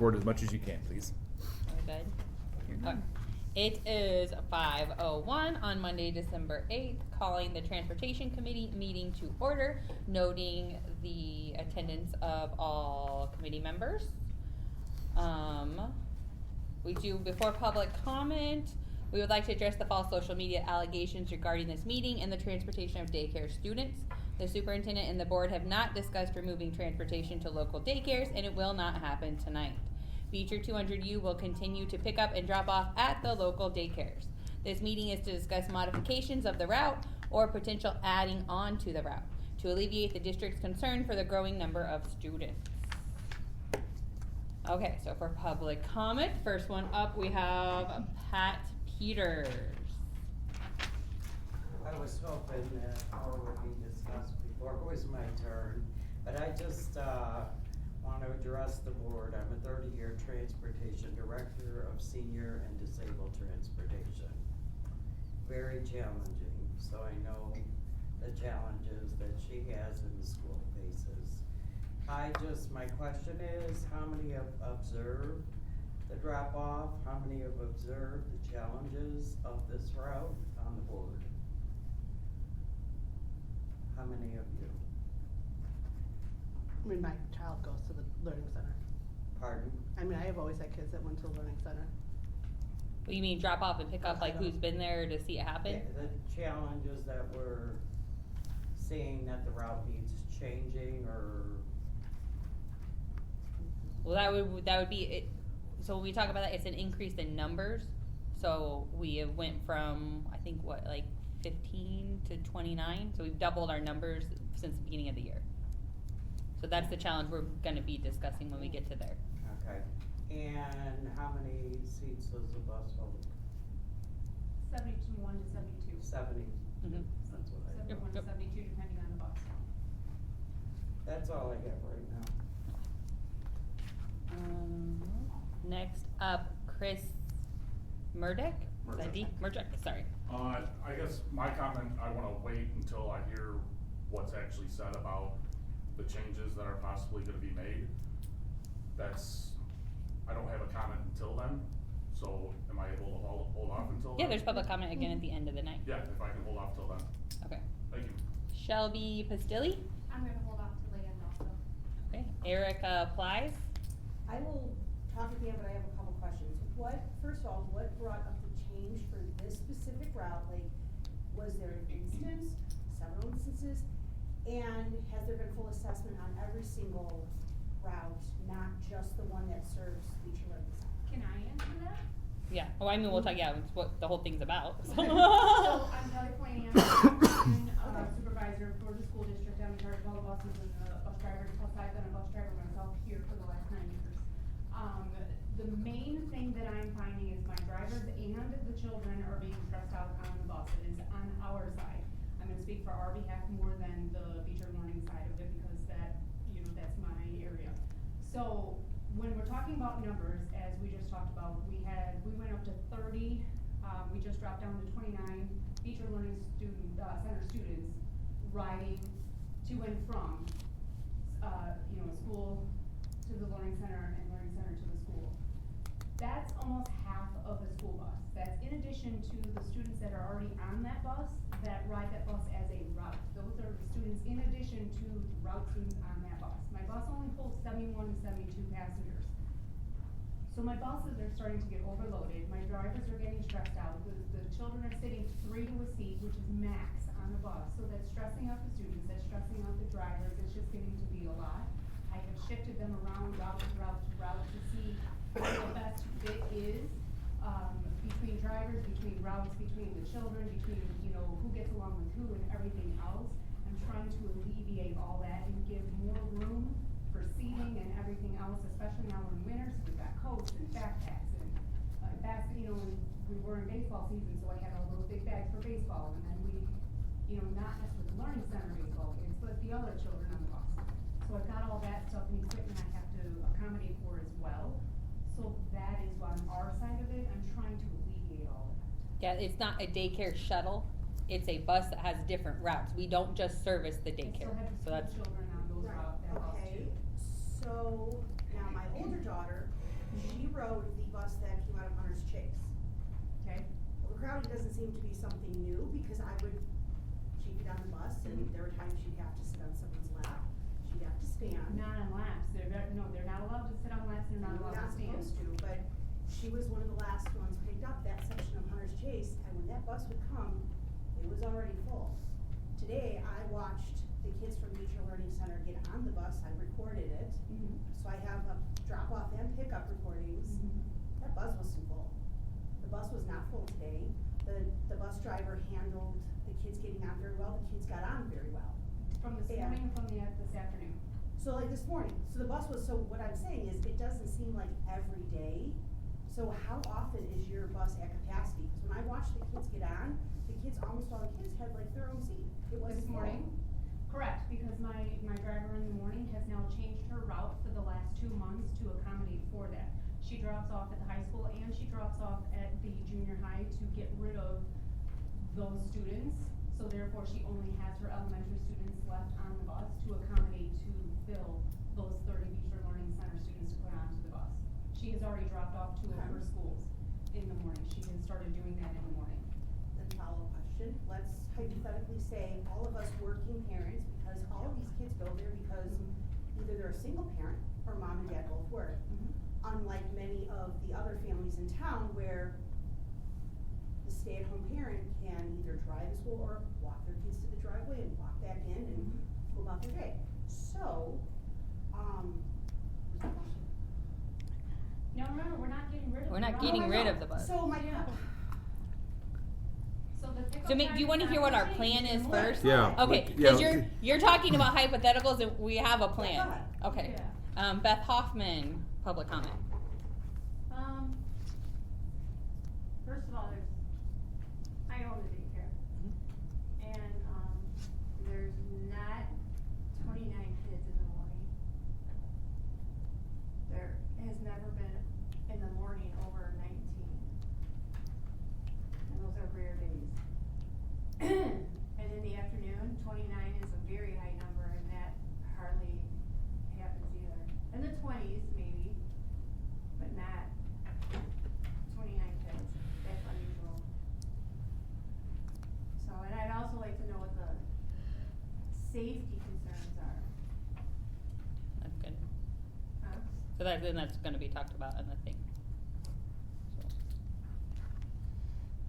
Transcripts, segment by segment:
report as much as you can, please. Are we good? It is 5:01 on Monday, December 8th, calling the Transportation Committee meeting to order, noting the attendance of all committee members. Before public comment, we would like to address the false social media allegations regarding this meeting and the transportation of daycare students. The superintendent and the board have not discussed removing transportation to local daycares, and it will not happen tonight. Beecher 200U will continue to pick up and drop off at the local daycares. This meeting is to discuss modifications of the route or potential adding on to the route to alleviate the district's concern for the growing number of students. Okay, so for public comment, first one up, we have Pat Peters. I was hoping that more would be discussed before it was my turn, but I just want to address the board. I'm a 30-year transportation director of senior and disabled transportation. Very challenging, so I know the challenges that she has in the school faces. My question is, how many have observed the drop-off? How many have observed the challenges of this route on the board? How many of you? I mean, my child goes to the Learning Center. Pardon? I mean, I have always had kids that went to the Learning Center. What, you mean drop off and pick up, like who's been there to see it happen? Yeah, the challenges that we're seeing that the route needs changing or. Well, that would be it. So when we talk about that, it's an increase in numbers. So we have went from, I think, what, like 15 to 29. So we've doubled our numbers since the beginning of the year. So that's the challenge we're going to be discussing when we get to there. Okay. And how many seats does the bus hold? 71 to 72. 70. Mm-hmm. That's what I thought. 71 to 72, depending on the bus. That's all I have right now. Next up, Chris Murdoch. Murdoch, sorry. I guess my comment, I wanna wait until I hear what's actually said about the changes that are possibly gonna be made. I don't have a comment until then, so am I able to hold off until then? Yeah, there's public comment again at the end of the night. Yeah, if I can hold off till then. Okay. Thank you. Shelby Pastilli. I'm gonna hold off till the end also. Okay. Erica Plies. I will talk at the end, but I have a couple questions. First of all, what brought up the change for this specific route? Like, was there an instance, several instances? And has there been full assessment on every single route, not just the one that serves Beecher Learning Center? Can I answer that? Yeah. Oh, I mean, we'll talk. Yeah, it's what the whole thing's about. So I'm Kelly Poynier, I'm supervisor for the school district. I'm in charge of all the buses and the bus drivers. Plus, I've been a bus driver myself here for the last 9 years. The main thing that I'm finding is my drivers and the children are being stressed out on the buses on our side. I'm gonna speak for our behalf more than the Beecher Learning side of it because that's my area. So when we're talking about numbers, as we just talked about, we went up to 30, we just dropped down to 29 Beecher Learning Center students riding to and from, school to the Learning Center and Learning Center to the school. That's almost half of a school bus. That's in addition to the students that are already on that bus that ride that bus as a route. Those are the students in addition to the route students on that bus. My bus only holds 71 to 72 passengers. So my buses are starting to get overloaded. My drivers are getting stressed out. The children are sitting 3 to a seat, which is max on the bus. So that's stressing out the students, that's stressing out the drivers. It's just getting to be a lot. I have shifted them around route to route to route to see what the best fit is between drivers, between routes, between the children, between who gets along with who and everything else. I'm trying to alleviate all that and give more room for seating and everything else, especially now in winter. So we've got coats and backpacks and we were in baseball season, so I had all those big bags for baseball, and then we, not just with the Learning Center baseball kids, but the other children on the bus. So I've got all that stuff and equipment I have to accommodate for as well. So that is on our side of it. I'm trying to alleviate all of that. Yeah, it's not a daycare shuttle. It's a bus that has different routes. We don't just service the daycare. I still have the school children on those routes, that bus Okay, too. so now my older daughter Crowd, the bus that came out of Hunter's Chase. Okay? Well, the crowd doesn't seem to be something new, because she'd get on the bus, and there were times she'd have to sit on someone's lap, she'd have to stand. Not on laps, they're not allowed to sit on laps, they're not We're allowed not to stand. supposed to, but she was one of the last ones picked up, that section of Hunter's Chase, and when that bus would come, it was already full. Today, I watched the kids from Beecher Learning Center get on the bus, I recorded it, Mhm. so I have a drop-off and pickup recordings. That bus wasn't full. The bus was not full today. The bus driver handled the kids getting on very well, the kids got on very well. From this Yeah. morning, from this afternoon. So like this morning, so the bus was, so what I'm saying is, it doesn't seem like every day. So how often is your bus at capacity? Cause when I watched the kids get on, the kids, almost all the kids had like their own seat. It wasn't This full. morning? Correct, because my driver in the morning has now changed her route for the last 2 months to accommodate for that. She drops off at the high school and she drops off at the junior high to get rid of those students. So therefore, she only has her elementary students left on the bus to accommodate to fill those 30 Beecher Learning Center students to put onto the bus. She has already dropped off 2 of her schools in the morning. She has started doing that in the morning. Then follow-up question, let's hypothetically say all of us working parents, because all of these kids go there because either they're a single parent or mom and dad both work. Unlike many of the other families in town where the stay-at-home parent can either drive to school or walk their kids to the driveway and walk back in and go about their day. So, where's the question? Now remember, we're not getting rid of the We're not route. getting I rid know. of the bus. So my, Yeah. So the pickup So do time you wanna is hear not what our gonna plan change is anymore. first? Yeah. Okay, Yeah. cause you're talking about hypotheticals and we have a plan. go Okay. Yeah. Beth Hoffman, public comment. First of all, I own the daycare. And, there's not 29 kids in the morning. There has never been in the morning over 19. And those are rare days. And in the afternoon, 29 is a very high number, and that hardly happens either. In the 20s, maybe, but not 29 kids. That's unusual. So, and I'd also like to know what the safety concerns are. That's good. Huh? So then that's gonna be talked about in the thing.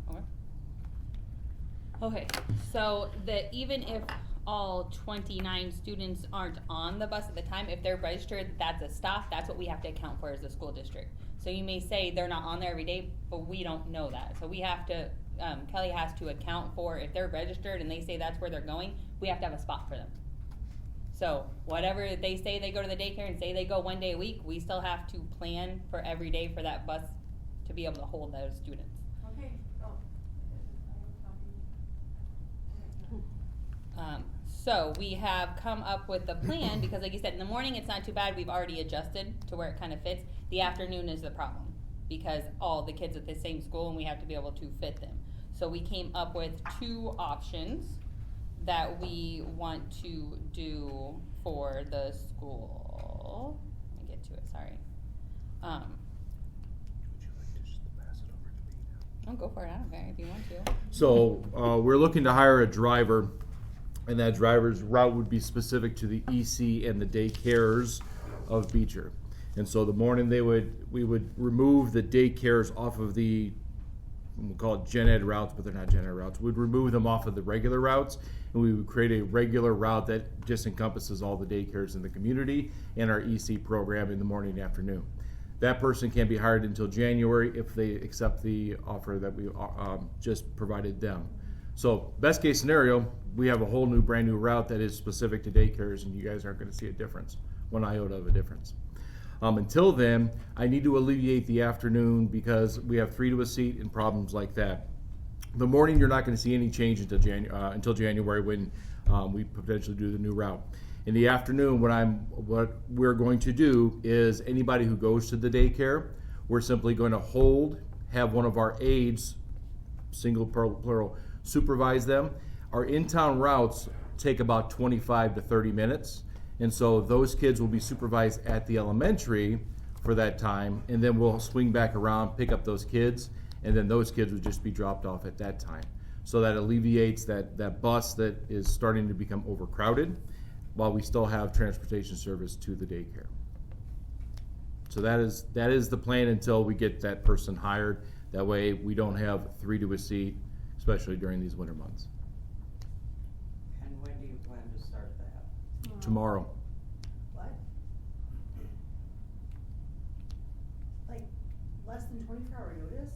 So. Okay, so even if all 29 students aren't on the bus at the time, if they're registered, that's a stop, that's what we have to account for as a school district. So you may say they're not on there every day, but we don't know that. So we have to, Kelly has to account for, if they're registered and they say that's where they're going, we have to have a spot for them. So whatever they say they go to the daycare and say they go 1 day a week, we still have to plan for every day for that bus to be able to hold those students. Okay, oh. So we have come up with the plan, because like you said, in the morning it's not too bad, we've already adjusted to where it kind of fits. The afternoon is the problem, because all the kids at the same school and we have to be able to fit them. So we came up with 2 options that we want to do for the school. Let me get to it, sorry. Would you like to just pass it over to me now? I'll go for it, I don't care if you want to. So, we're looking to hire a driver, and that driver's route would be specific to the EC and the daycares of Beecher. And so the morning we would remove the daycares off of the, we'll call it gen ed routes, but they're not gen ed routes. We'd remove them off of the regular routes, and we would create a regular route that just encompasses all the daycares in the community and our EC program in the morning and afternoon. That person can be hired until January if they accept the offer that we just provided them. So best case scenario, we have a whole new, brand new route that is specific to daycares, and you guys aren't going to see a difference, 1 iota of a difference. Until then, I need to alleviate the afternoon because we have 3 to a seat and problems like that. The morning, you're not going to see any change until January when we potentially do the new route. In the afternoon, what we're going to do is anybody who goes to the daycare, we're simply going to have one of our aides, single plural, supervise them. Our in-town routes take about 25 to 30 minutes. And so those kids will be supervised at the elementary for that time, and then we'll swing back around, pick up those kids, and then those kids would just be dropped off at that time. So that alleviates that bus that is starting to become overcrowded, while we still have transportation service to the daycare. So that is the plan until we get that person hired. That way we don't have 3 to a seat, especially during these winter months. And when do you plan to start that? Tomorrow. What? Like, less than 24-hour notice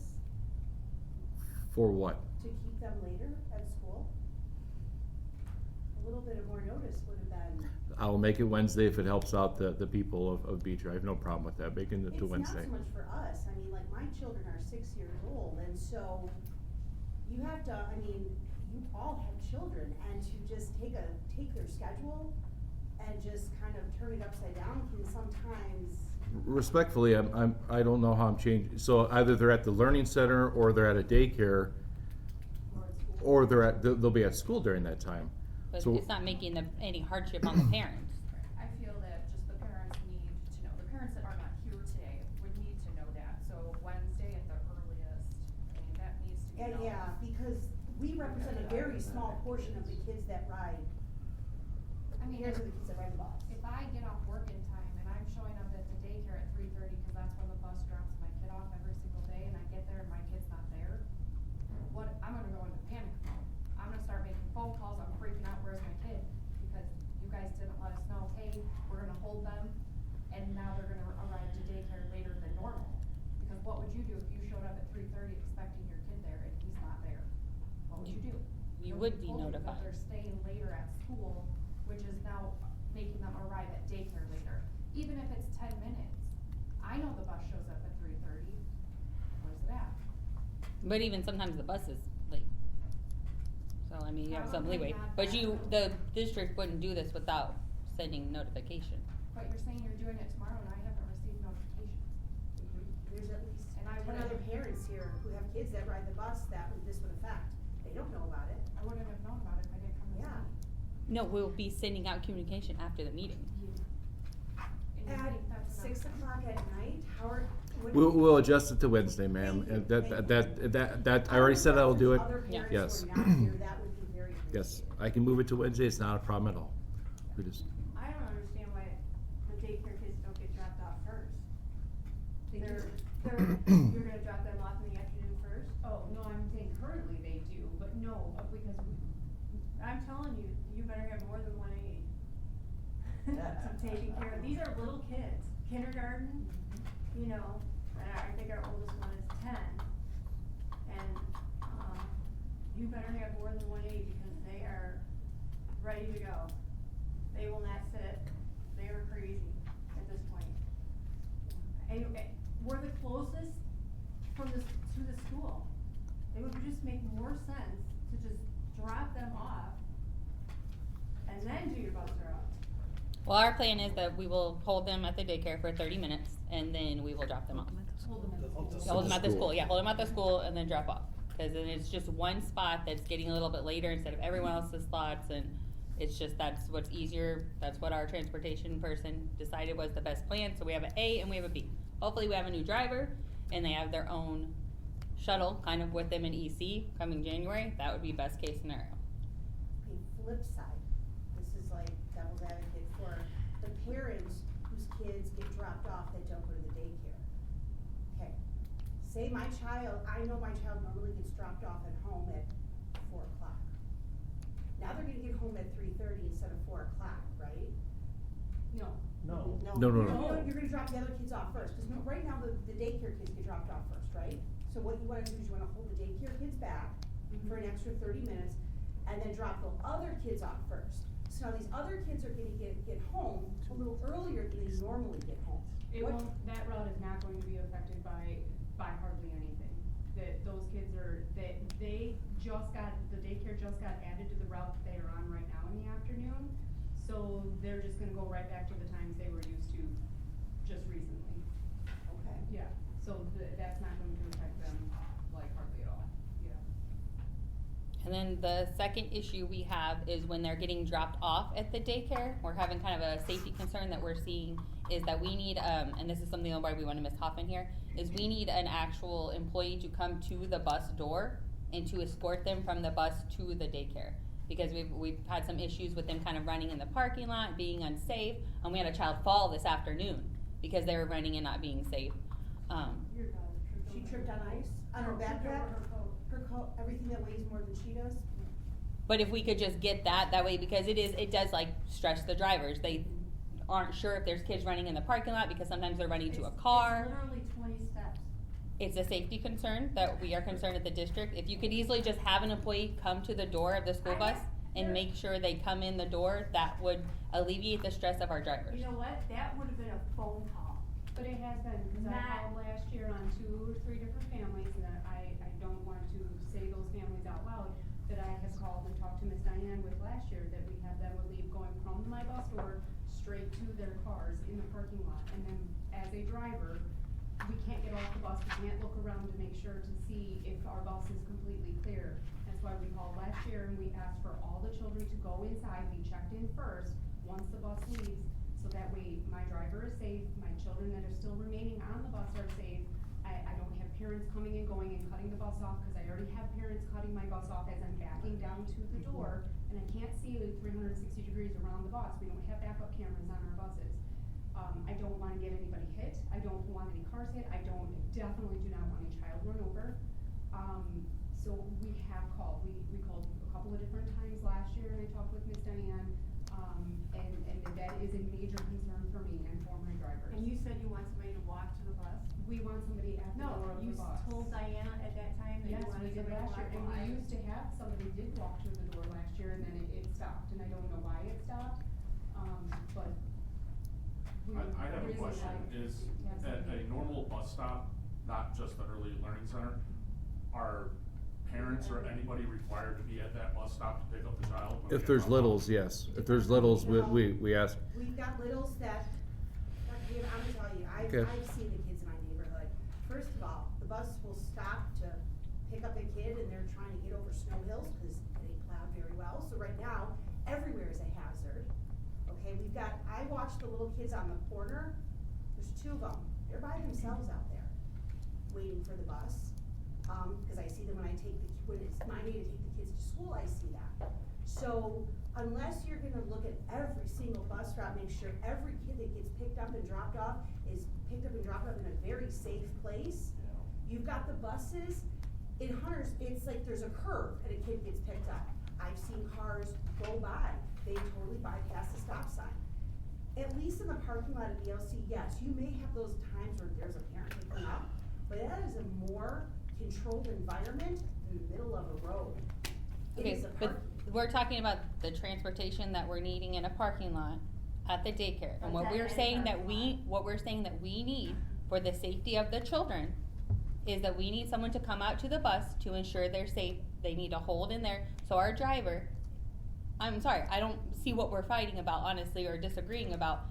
For what? to keep them later at school? A little bit of more notice would have been. I will make it Wednesday if it helps out the people of Beecher. I have no problem with that, making it to Wednesday. It's not so much for us, I mean, like, my children are 6 years old, and so you have to, I mean, you all have children, and to just take their schedule and just kind of turn it upside down can sometimes. Respectfully, I don't know how I'm changing. So either they're at the learning center, or they're at a daycare, or they'll be at school during that time. But So- it's not making any hardship on the parents. I feel that just the parents need to know, the parents that are not here today would need to know that, so Wednesday at the earliest, I mean, that needs to be known. Yeah, because we represent a very small portion of the kids that ride, I mean, compared to the kids that ride the bus. if I get off work in time and I'm showing up at the daycare at 3:30, cause that's when the bus drops my kid off every single day, and I get there and my kid's not there, I'm gonna go into panic mode. I'm gonna start making phone calls, I'm freaking out, where's my kid? Because you guys didn't let us know, hey, we're gonna hold them, and now they're gonna arrive to daycare later than normal. Because what would you do if you showed up at 3:30 expecting your kid there and he's not there? What would you do? You Nobody would be told you that notified. they're staying later at school, which is now making them arrive at daycare later, even if it's 10 minutes. I know the bus shows up at 3:30, where's it at? But even sometimes the bus is late. So, I mean, you have some Probably leeway. not But that. the district wouldn't do this without sending notification. But you're saying you're doing it tomorrow and I haven't received notification. There's at least And I 10 wouldn't- other parents here who have kids that ride the bus that this would affect. They don't know about it. I wouldn't have known about it if I didn't come to this Yeah. meeting. No, we'll be sending out communication after the meeting. And you At think that's not- 6 o'clock at night, Howard, what? We'll adjust it to Wednesday, ma'am. Thank you, And thank you. that I already said I will do it. Other Yeah. parents Yes. who are not here, that would be very Yes, appreciated. I can move it to Wednesday. It's not a problem at all. We just, I don't understand why the daycare kids don't get dropped off first. You're gonna drop them off in the afternoon first? Oh, no, I'm saying currently they do, but no, because I'm telling you, you better have more than one aide. To taking care of, these are little kids, kindergarten, you know, and I think our oldest one is 10. And, you better have more than one aide because they are ready to go. They will not sit, they are crazy at this point. And we're the closest to the school. It would just make more sense to just drop them off and then do your bus route. Well, our plan is that we will hold them at the daycare for 30 minutes, and then we will drop them off. hold them at the school. Hold them at the school, yeah, hold them at the school and then drop off. Cause then it's just one spot that's getting a little bit later instead of everyone else's slots, and it's just, that's what's easier. That's what our transportation person decided was the best plan, so we have an A and we have a B. Hopefully we have a new driver, and they have their own shuttle, kind of with them in EC coming January. That would be best case scenario. Okay, flip side, this is like devil's advocate for the parents whose kids get dropped off that don't go to the daycare. Okay, say my child, I know my child normally gets dropped off at home at 4 o'clock. Now they're gonna get home at 3:30 instead of 4 o'clock, right? No. No, no, You're no. gonna drop the other kids off first, cause no, right now the daycare kids get dropped off first, right? So what you wanna do is you wanna hold the daycare kids back for an extra 30 minutes, and then drop the other kids off first. So now these other kids are gonna get home a little earlier than they normally get home. It What- won't, that route is not going to be affected by hardly anything. That those kids are, they just got, the daycare just got added to the route that they are on right now in the afternoon. So they're just gonna go right back to the times they were used to just recently. Okay. Yeah, so that's not going to affect them like hardly at all, yeah. And then the second issue we have is when they're getting dropped off at the daycare, we're having kind of a safety concern that we're seeing is that we need, and this is something why we wanted Ms. Hoffman here, is we need an actual employee to come to the bus door and to escort them from the bus to the daycare. Because we've had some issues with them kind of running in the parking lot, being unsafe, and we had a child fall this afternoon because they were running and not being safe. Your daughter tripped She over tripped on ice, on her Tripped over backpack, her coat. her coat, everything that weighs more than she does. But if we could just get that way, because it does like stress the drivers. They aren't sure if there's kids running in the parking lot because sometimes they're running to a car. It's literally 20 steps. It's a safety concern that we are concerned at the district. If you could easily just have an employee come to the door of the school bus and make sure they come in the door, that would alleviate the stress of our drivers. You know what, that would have been a phone call. But it has been, because I Not- called last year on 2 or 3 different families, and I don't want to say those families out loud, that I have called and talked to Miss Diane with last year, that we have them would leave going from my bus door straight to their cars in the parking lot. And then as a driver, we can't get off the bus, we can't look around to make sure to see if our bus is completely clear. That's why we called last year and we asked for all the children to go inside, be checked in first, once the bus leaves, so that way my driver is safe, my children that are still remaining on the bus are safe. I don't have parents coming and going and cutting the bus off, cause I already have parents cutting my bus off as I'm backing down to the door, and I can't see 360 degrees around the bus, we don't have backup cameras on our buses. I don't wanna get anybody hit, I don't want any cars hit, definitely do not want a child run over. So we have called, we called a couple of different times last year, and I talked with Miss Diane, and that is a major concern for me and for my drivers. And you said you want somebody to walk to the bus? We want somebody at the door No, of you the bus. told Diana at that time that you Yes, we wanted did somebody to last walk. year, and we used to have, somebody did walk through the door last year, and then it stopped, and I don't know why it stopped, but. I have a it is question, like- is Yes, at I a do. normal bus stop, not just the early learning center, are parents or anybody required to be at that bus stop to pick up the child? when If they there's drop off? littles, yes. If there's littles, we ask. We've got littles that, I'm gonna tell you, Okay. I've seen the kids in my neighborhood. First of all, the bus will stop to pick up a kid and they're trying to get over snow hills, cause it ain't plowed very well, so right now, everywhere is a hazard. Okay, I watch the little kids on the corner, there's 2 of them, they're by themselves out there, waiting for the bus. Cause I see them when when it's my day to take the kids to school, I see that. So, unless you're gonna look at every single bus route, make sure every kid that gets picked up and dropped off is picked up and dropped off in a very safe place. You've got the buses, in Hunters, it's like there's a curve and a kid gets picked up. I've seen cars go by, they totally bypass the stop sign. At least in the parking lot of ELC, yes, you may have those times where there's a parent picking up, but that is a more controlled environment in the middle of a road. It Okay, is a but park- we're talking about the transportation that we're needing in a parking lot at the daycare. And what At we're any saying that parking we need for the safety of the children is that we need someone to come out to the bus to ensure they're safe. They need to hold in there, so our driver, I'm sorry, I don't see what we're fighting about honestly or disagreeing about.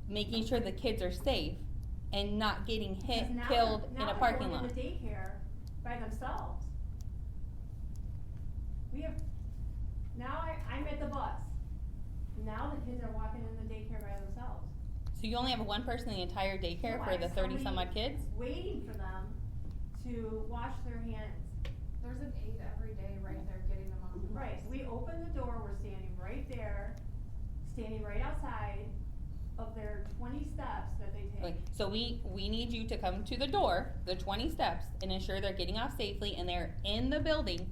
Making sure the kids are safe and not getting hit, Because now killed they're- in now a they're parking going lot. to the daycare by themselves. I'm at the bus. Now the kids are walking in the daycare by themselves. So you only have one person in the entire daycare No, for I the have 30 some somebody odd kids? Waiting for them to wash their hands. There's an aide every day right there getting them off the bus. Right, we open the door, we're standing right there, standing right outside of their 20 steps that they take. Okay, so we need you to come to the door, the 20 steps, and ensure they're getting off safely and they're in the building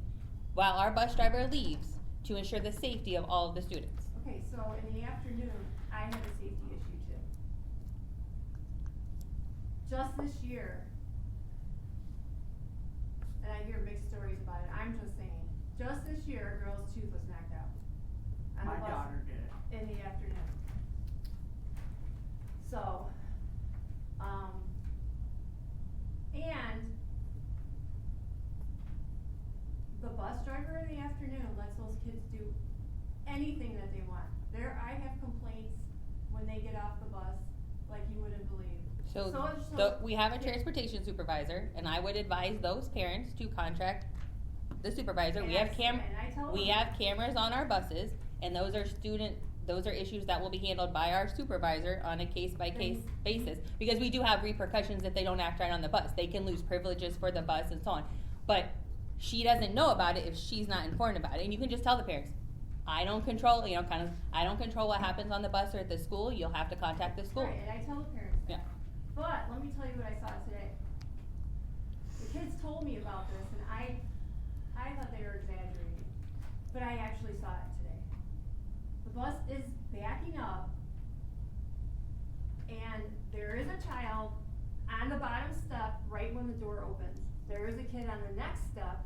while our bus driver leaves to ensure the safety of all of the students. Okay, so in the afternoon, I have a safety issue too. Just this year, and I hear mixed stories about it, I'm just saying, just this year, a girl's tooth was knocked out. On the My bus daughter did it. in the afternoon. So, and the bus driver in the afternoon lets those kids do anything that they want. I have complaints when they get off the bus, like you wouldn't believe. We have a transportation supervisor, and I would advise those parents to contract the supervisor. And We have I tell we them- have cameras on our buses, and those are student those are issues that will be handled by our supervisor on a case-by-case basis. Because we do have repercussions if they don't act right on the bus. They can lose privileges for the bus and so on. But she doesn't know about it if she's not informed about it. And you can just tell the parents, I don't control, I don't control what happens on the bus or at the school. You'll have to contact the school. Right, and I tell the parents that. Yeah. But let me tell you what I saw today. The kids told me about this, and I thought they were exaggerating, but I actually saw it today. The bus is backing up, and there is a child on the bottom step right when the door opens. There is a kid on the next step.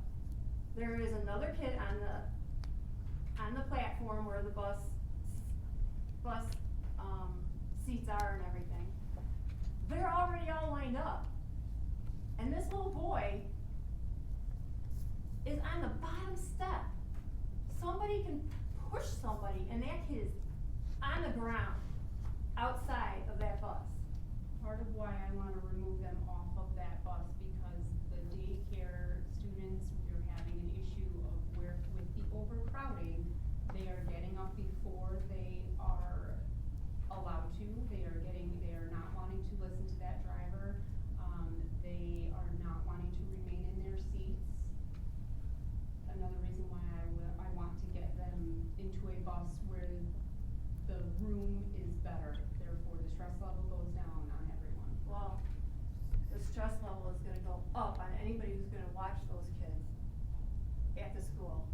There is another kid on the platform where the bus seats are and everything. They're already all lined up. And this little boy is on the bottom step. Somebody can push somebody and that kid is on the ground outside of that bus. Part of why I wanna remove them off of that bus, because the daycare students, we're having an issue of where, with the overcrowding, they are getting up before they are allowed to, they are not wanting to listen to that driver, they are not wanting to remain in their seats. Another reason why I want to get them into a bus where the room is better, therefore the stress level goes down on everyone. Well, the stress level is gonna go up on anybody who's gonna watch those kids at the school.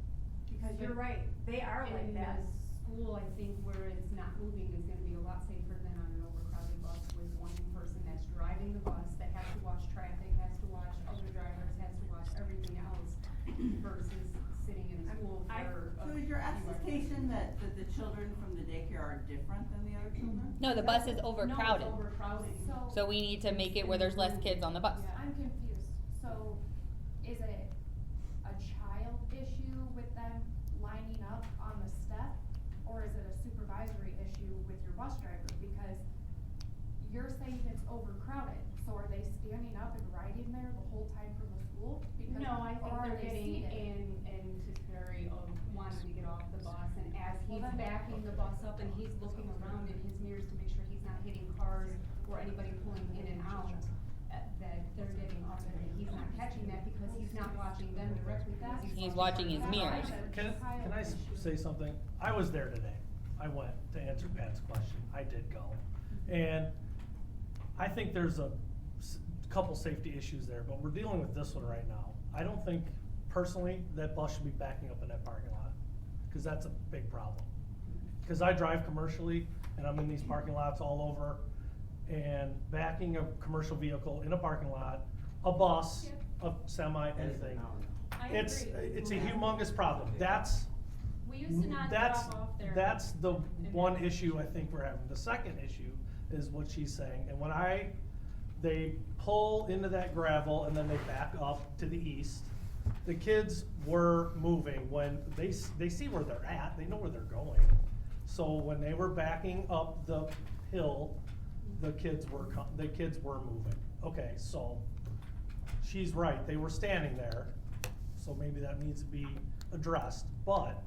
Because you're right, they are like In that. the school, I think where it's not moving is gonna be a lot safer than on an overcrowded bus with one person that's driving the bus, that has to watch traffic, has to watch other drivers, has to watch everything else versus sitting in a school for So is your expectation that the children from the daycare are different than the other children? No, the bus is overcrowded. No, it's overcrowding. So we need to make it where there's less kids on the bus. Yeah. I'm confused, so is it a child issue with them lining up on the step? Or is it a supervisory issue with your bus driver? Because you're saying it's overcrowded, so are they standing up and riding there the whole time from the school? Because, No, I think or are they're they getting seated? in anticipatory of wanting to get off the bus, and as he's Well, then- backing the bus up and he's looking around in his mirrors to make sure he's not hitting cars or anybody pulling in and out, that they're getting up and he's not catching that because he's not watching them directly, because He's watching his mirrors. Can I say something? I was there today. I went to answer Pat's question. I did go. And I think there's a couple safety issues there, but we're dealing with this one right now. I don't think personally that bus should be backing up in that parking lot, cause that's a big problem. Cause I drive commercially and I'm in these parking lots all over, and backing a commercial vehicle in a parking lot, a bus, a semi, anything. I It's agree. a humongous problem. We used to not That's, drop off there. that's the one issue I think we're having. The second issue is what she's saying, and when they pull into that gravel and then they back up to the east, the kids were moving when they see where they're at, they know where they're going. So when they were backing up the hill, the kids were moving. Okay, so she's right, they were standing there, so maybe that needs to be addressed, but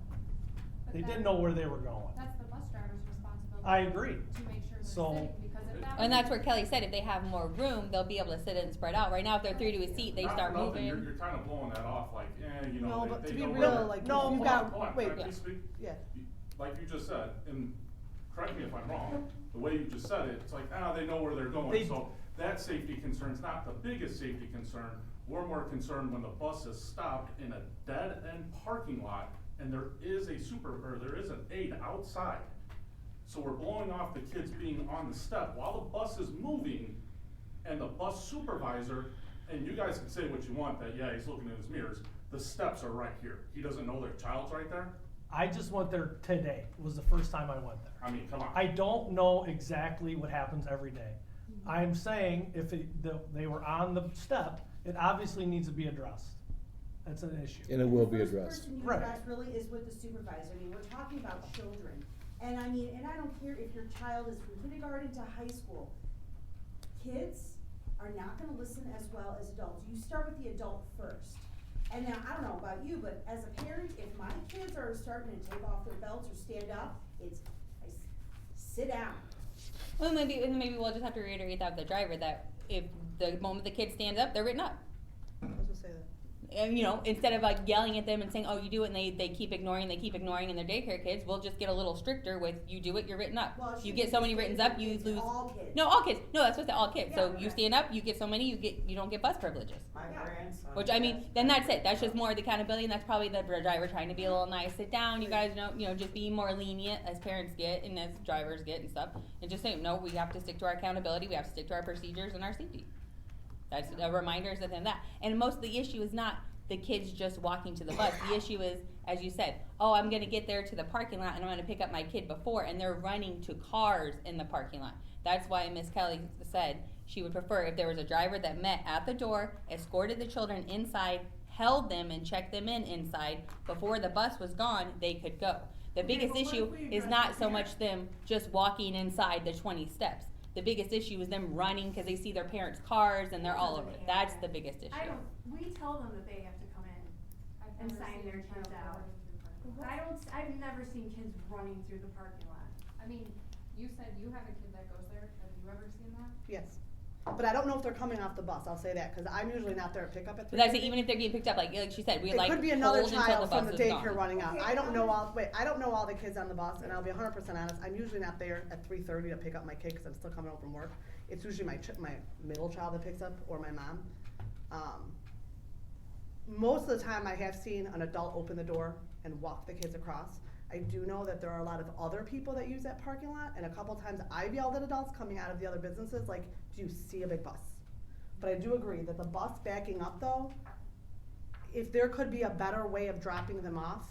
they didn't know where they were going. That's the bus driver's responsibility. I agree. To make sure they're So- sitting, because if that And was- that's where Kelly said if they have more room, they'll be able to sit and spread out. Right now, if they're through to a seat, they Not start for nothing, moving. You're kinda blowing that off like, No, they but to they be know real, where- like, if No, you've Hold got, on, hold on, wait, can I please speak? yeah. Like you just said, and correct me if I'm wrong, the way you just said it, it's like, they know where they're They- going, so that safety concern's not the biggest safety concern. We're more concerned when the bus is stopped in a dead-end parking lot, and there is an aide outside. So we're blowing off the kids being on the step while the bus is moving, and the bus supervisor, and you guys can say what you want, that, yeah, he's looking in his mirrors, the steps are right here. He doesn't know their child's right there? I just went there today, it was the first time I went there. I mean, come on. I don't know exactly what happens every day. I'm saying if they were on the step, it obviously needs to be addressed. That's an issue. And it will be The first addressed. person you Right. address really is with the supervisor. I mean, we're talking about children. And I mean, and I don't care if your child is from kindergarten to high school. Kids are not gonna listen as well as adults. You start with the adult first. And now, I don't know about you, but as a parent, if my kids are starting to take off their belts or stand up, I sit down. Well, maybe we'll just have to reiterate that with the driver, that if the moment the kid stands up, they're written up. I was gonna say that. And, instead of like yelling at them and saying, oh, you do it, and they keep ignoring, and their daycare kids, we'll just get a little stricter with, you do it, you're written up. Well, it You should get be so many the written same up, you thing, lose. all kids. No, all kids. No, that's what the all kids. So Yeah, you right. stand up, you get so many, you don't get bus privileges. My Yeah. grandson. Which, I mean, then that's it. That's just more of the accountability, and that's probably the driver trying to be a little nice. Sit down, you guys know, just be more lenient as parents get and as drivers get and stuff. And just say, no, we have to stick to our accountability, we have to stick to our procedures and our safety. That's a reminder is within that. And most of the issue is not the kids just walking to the bus. The issue is, as you said, oh, I'm gonna get there to the parking lot and I'm gonna pick up my kid before, and they're running to cars in the parking lot. That's why Miss Kelly said she would prefer if there was a driver that met at the door, escorted the children inside, held them and checked them in inside. Before the bus was gone, they could go. The Okay, biggest but what issue if we is address not the so much parents? them just walking inside the 20 steps. The biggest issue is them running because they see their parents' cars and they're all over it. That's the biggest issue. We tell them that they have to come in. I've And never sign seen their a child kids out. running through parking lots. I've never seen kids running through the parking lot. I mean, you said you have a kid that goes there, have you ever seen that? Yes. But I don't know if they're coming off the bus, I'll say that, cause I'm usually not there at pickup at 3:30. But that's it, even if they're getting picked up, like she said, we It like could be another hold until child the bus from the is daycare gone. running out. Okay, I don't know all the kids on the bus, and I'll be 100% honest, I'm usually not there at 3:30 to pick up my kid, cause I'm still coming home from work. It's usually my middle child that picks up, or my mom. Most of the time I have seen an adult open the door and walk the kids across. I do know that there are a lot of other people that use that parking lot, and a couple times I've yelled at adults coming out of the other businesses, like, do you see a big bus? But I do agree that the bus backing up though, if there could be a better way of dropping them off,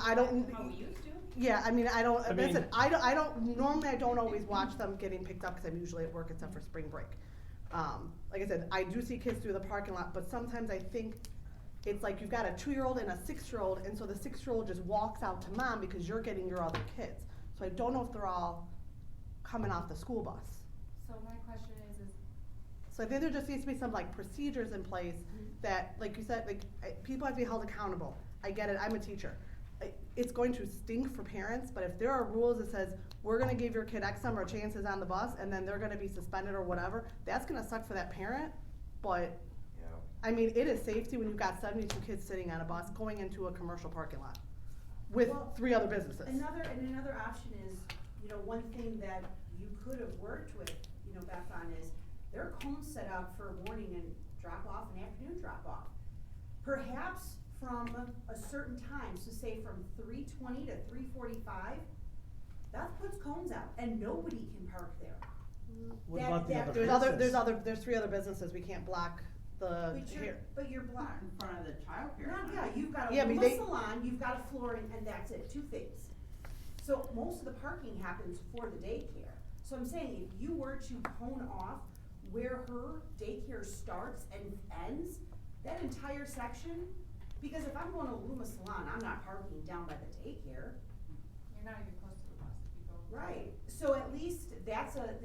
I don't. How we used to. Yeah, I mean, I don't, I listen, mean- I don't, normally I don't always watch them getting picked up, cause I'm usually at work except for spring break. Like I said, I do see kids through the parking lot, but sometimes I think it's like you've got a 2-year-old and a 6-year-old, and so the 6-year-old just walks out to mom because you're getting your other kids. So I don't know if they're all coming off the school bus. So my question is So I think there just needs to be some like procedures in place that, like you said, people have to be held accountable. I get it, I'm a teacher. It's going to stink for parents, but if there are rules that says, we're gonna give your kid X number of chances on the bus, and then they're gonna be suspended or whatever, that's gonna suck for that parent, but, I mean, it is safety when you've got 72 kids sitting on a bus going into a commercial parking lot with Well, 3 other businesses. Another option is, one thing that you could have worked with, Beth on is, there are cones set up for morning and drop off and afternoon drop off. Perhaps from a certain time, so say from 3:20 to 3:45, Beth puts cones out and nobody can park there. What That- about the that- other There's 3 other businesses, we can't block the, But you're blocked. In front of the childcare Not, center. yeah, you've got a Yeah, but Luma they- salon, you've got a flooring, and that's it, 2 things. So most of the parking happens for the daycare. So I'm saying, if you were to hone off where her daycare starts and ends, that entire section, because if I'm going to Luma salon, I'm not parking down by the daycare. you're not even close to the bus if you go. Right, so at least that's a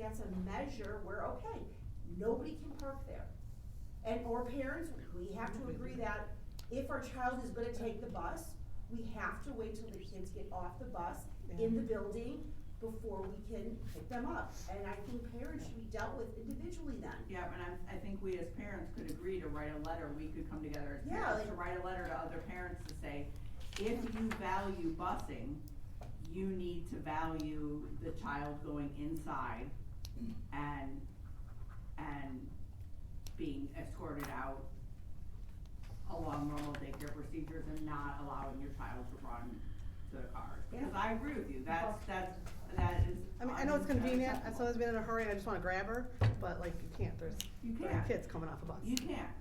measure where, okay, nobody can park there. And, or parents, we have to agree that if our child is gonna take the bus, we have to wait till the kids get off the bus in the building before we can pick them up. And I think parents should be dealt with individually then. Yeah, and I think we as parents could agree to write a letter, we could come together as Yeah, parents like- to write a letter to other parents to say, if you value busing, you need to value the child going inside and being escorted out along normal daycare procedures and not allowing your child to run to the cars. Because I agree with you, that is. I mean, I know it's convenient, if someone's been in a hurry and I just wanna grab her, but like, you can't, there's You 30 can't. kids coming off a bus. You can't.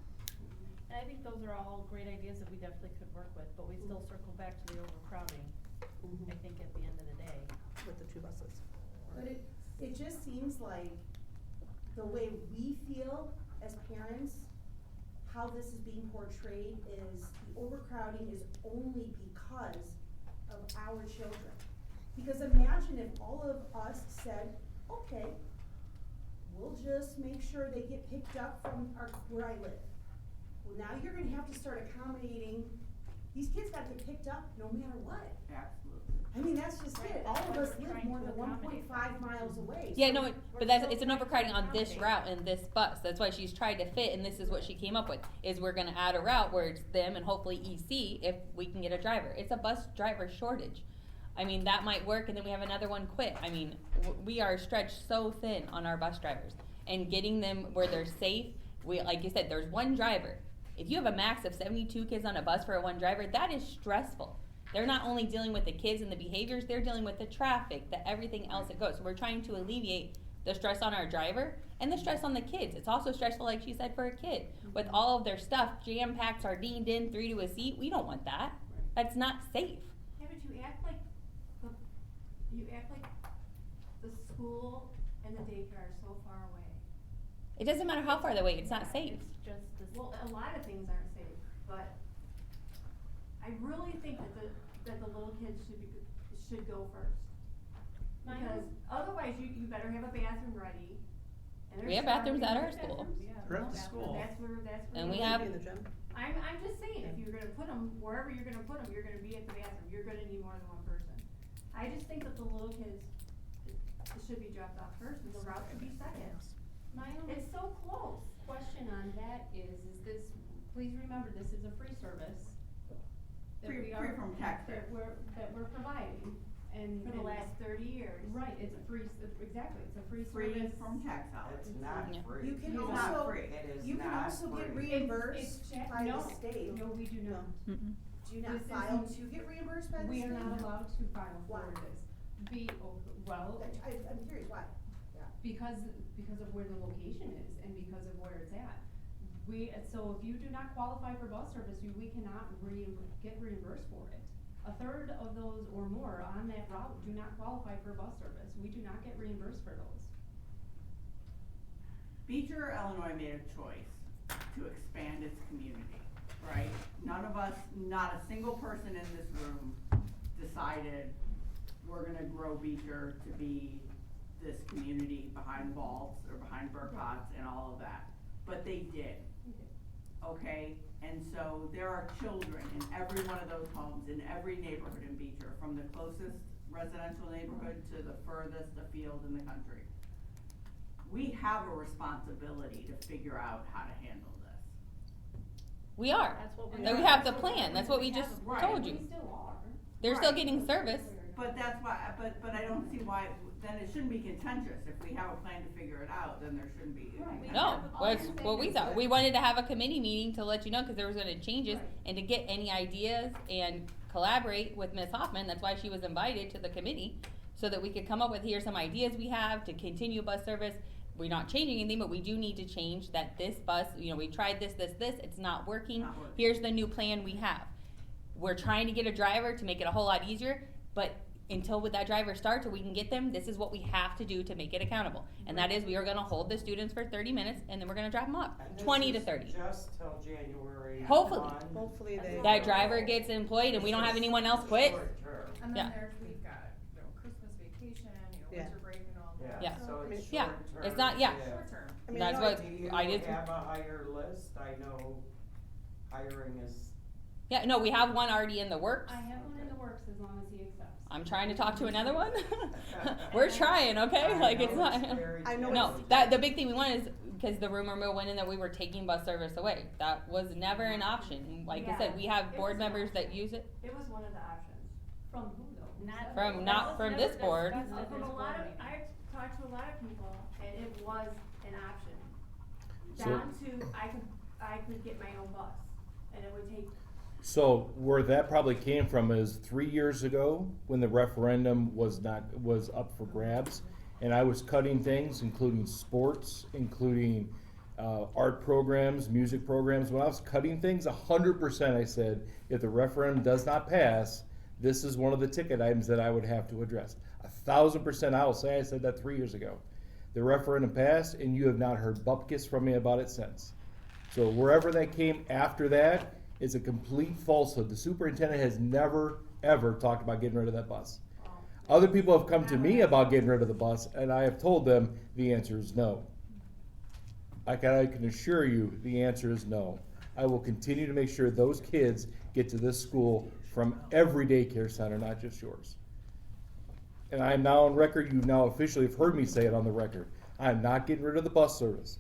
And I think those are all great ideas that we definitely could work with, but we still circle back to the overcrowding, I think at the end of the day. With the 2 buses. But it just seems like the way we feel as parents, how this is being portrayed is the overcrowding is only because of our children. Because imagine if all of us said, okay, we'll just make sure they get picked up from where I live. Well, now you're gonna have to start accommodating, these kids gotta get picked up no matter what. Absolutely. I mean, that's just Right, it, that's all of why us we're live trying more to than one accommodate point 5 miles away. Yeah, so no, we're but that's, still it's an trying to overcrowding on this accommodate. route and this bus. That's why she's tried to fit, and this is what she came up with, is we're gonna add a route where it's them and hopefully EC if we can get a driver. It's a bus driver shortage. I mean, that might work, and then we have another one quit. I mean, we are stretched so thin on our bus drivers. And getting them where they're safe, like you said, there's one driver. If you have a max of 72 kids on a bus for a one driver, that is stressful. They're not only dealing with the kids and the behaviors, they're dealing with the traffic, the everything else that goes. So we're trying to alleviate the stress on our driver and the stress on the kids. It's also stressful, like she said, for a kid. With all of their stuff jam-packed, sardined in, 3 to a seat, we don't want that. That's not safe. Yeah, but you act like the school and the daycare are so far away. It doesn't matter how far away, it's not safe. It's just this. Well, a lot of things aren't safe, but I really think that the little kids should go first. Because otherwise you better have a bathroom ready. And We have bathrooms at our school. They're at the school. That's where. And we you- have- In the gym. I'm just saying, if you're gonna put them, wherever you're gonna put them, you're gonna be at the bathroom, you're gonna need more than one person. I just think that the little kids should be dropped off first, and the route should be second. My only It's so close. question on that is this, please remember, this is a free service. that Free we are- from taxpayers. That we're providing, and. For the and- last 30 years. Right, it's a free, exactly, it's a free Free service. from tax dollars. It's not Yeah. free. You can It's not also, free. It is you can not also get free. reimbursed by no, the state. No, we do not. Mm-mm. Do you not This file isn't- to get reimbursed by the We state? are not allowed to file Why? for this. Well, I'm curious, why? because of where the location is and because of where it's at. So if you do not qualify for bus service, we cannot get reimbursed for it. A third of those or more on that route do not qualify for bus service. We do not get reimbursed for those. Beecher, Illinois made a choice to expand its community, right? None of us, not a single person in this room decided we're gonna grow Beecher to be this community behind Vaults or behind Burkotts and all of that. But they did, okay? And so there are children in every one of those homes, in every neighborhood in Beecher, from the closest residential neighborhood to the furthest afield in the country. We have a responsibility to figure out how to handle this. We are. That's what we And we are. have the plan. That's what we just Right. told We you. still are. They're still Right. getting service. But that's why, but I don't see why, then it shouldn't be contentious. If we have a plan to figure it out, then there shouldn't be. Right. contentious. No, All that's I'm what saying we is thought. that- We wanted to have a committee meeting to let you know, cause there was gonna changes Right. and to get any ideas and collaborate with Ms. Hoffman. That's why she was invited to the committee, so that we could come up with, here's some ideas we have to continue bus service. We're not changing anything, but we do need to change that this bus, we tried this, it's not working. Not working. Here's the new plan we have. We're trying to get a driver to make it a whole lot easier, but until that driver starts or we can get them, this is what we have to do to make it accountable. And that is, we are gonna hold the students for 30 minutes and then we're gonna drop them off, And this 20 to is 30. Just till January Hopefully. 1. Hopefully they. That driver gets employed and we don't have anyone else quit. Short term. And Yeah. then we've got, Christmas vacation, Yeah. winter break and all that. Yeah. So it's short Yeah, term. it's not- yeah. Short term. I mean, That's I know what Do you I did. have a higher list? I know hiring is, Yeah, no, we have one already in the works. I have one in the works as long as he accepts. I'm trying to talk to another one. We're trying, okay? I Like it's know not. very I know No, it's- that the big thing we want is because the rumor mill went in that we were taking bus service away. That was never an option. Like I said, we have Yeah, board it was members not. that use it. It was one of the options. From who though? Not From- not from this board. From a lot of, I've talked to a lot of people, and it was an option. So- Down to, I could get my own bus, and it would take, So where that probably came from is 3 years ago when the referendum was up for grabs, and I was cutting things, including sports, including art programs, music programs. When I was cutting things, 100% I said, if the referendum does not pass, this is one of the ticket items that I would have to address. 1,000% I will say I said that 3 years ago. The referendum passed, and you have not heard bupkis from me about it since. So wherever that came after that is a complete falsehood. The superintendent has never, ever talked about getting rid of that bus. Other people have come to me about getting rid of the bus, and I have told them the answer is no. I can assure you the answer is no. I will continue to make sure those kids get to this school from every daycare center, not just yours. and I am now on record, you now officially have heard me say it on the record, I am not getting rid of the bus service.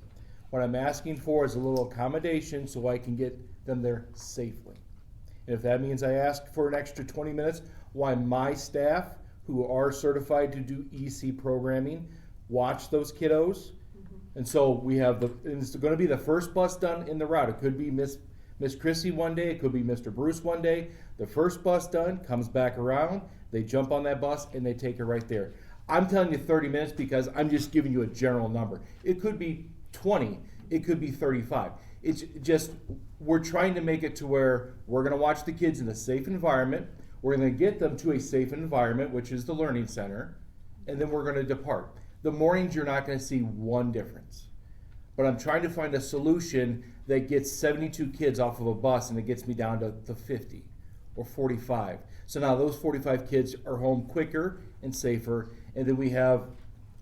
What I'm asking for is a little accommodation so I can get them there safely. And if that means I ask for an extra 20 minutes, why my staff, who are certified to do EC programming, watch those kiddos. And so we have and it's going to be the first bus done in the route. It could be Miss Chrissy one day, it could be Mr. Bruce one day. The first bus done comes back around, they jump on that bus and they take it right there. I'm telling you 30 minutes because I'm just giving you a general number. It could be 20, it could be 35. It's just, we're trying to make it to where we're going to watch the kids in a safe environment. We're going to get them to a safe environment, which is the learning center, and then we're going to depart. The mornings, you're not going to see one difference. But I'm trying to find a solution that gets 72 kids off of a bus and it gets me down to 50 or 45. So now those 45 kids are home quicker and safer, and then we have